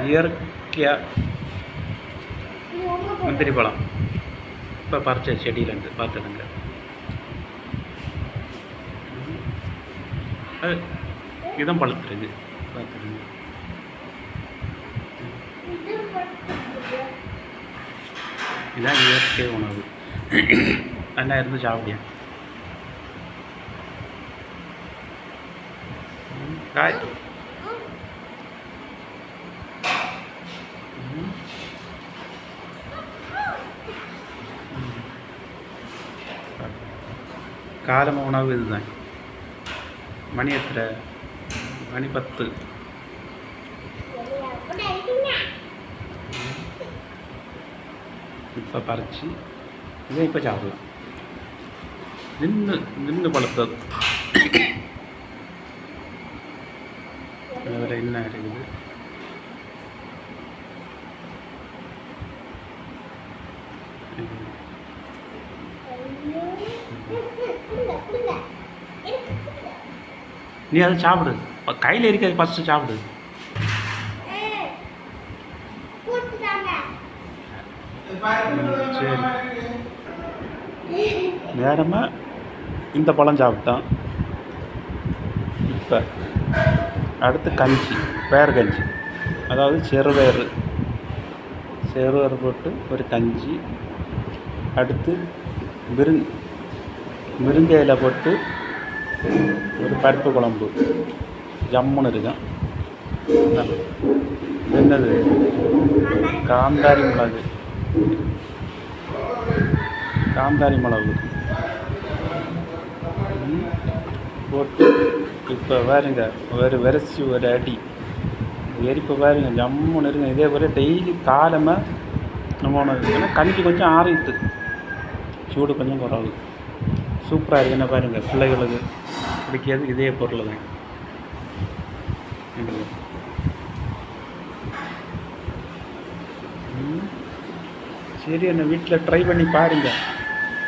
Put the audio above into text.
இயற்கையாக முந்திரி பழம் இப்போ பறிச்ச செடியிலேருந்து பார்த்துடுங்க. அது இதான் பழுத்துருக்கு பார்த்துடுங்க. இதான் இயற்கை உணவு. நல்லா இருந்து சாப்பிடியா காய். காலம் உணவு இதுதான். மணி எத்தனை? மணி 10. இப்போ பறிச்சு இதை இப்போ சாப்பிடலாம். நின்று பழுத்தது. வேறு என்ன இருக்குது? நீ அதை சாப்பிடு. கையில் இருக்காது, ஃபஸ்ட்டு சாப்பிடு. சரி, நேரமாக இந்த பழம் சாப்பிட்டான். இப்போ அடுத்து கஞ்சி, பேர் கஞ்சி, அதாவது செறுவேறு போட்டு ஒரு கஞ்சி. அடுத்து முருங்கையில் போட்டு ஒரு பருப்பு குழம்பு ஜம்முன்னு இருக்கும். என்னது? காந்தாரி மிளகு போட்டு இப்போ பாருங்க, ஒரு விரைச்சி ஒரு அடி எரிப்பை பாருங்க, ஜம்முன்னு இருக்குங்க. இதே போல் டெய்லி காலமாக நம்ம உணவு. ஏன்னா கஞ்சி கொஞ்சம் ஆறிட்டு, சூடு கொஞ்சம் குறவு. சூப்பராக இருக்குது. என்ன பாருங்கள், பிள்ளைகளுக்கு பிடிக்காது இதே பொருள் தான். சரி, என்ன வீட்டில் ட்ரை பண்ணி பாருங்கள்.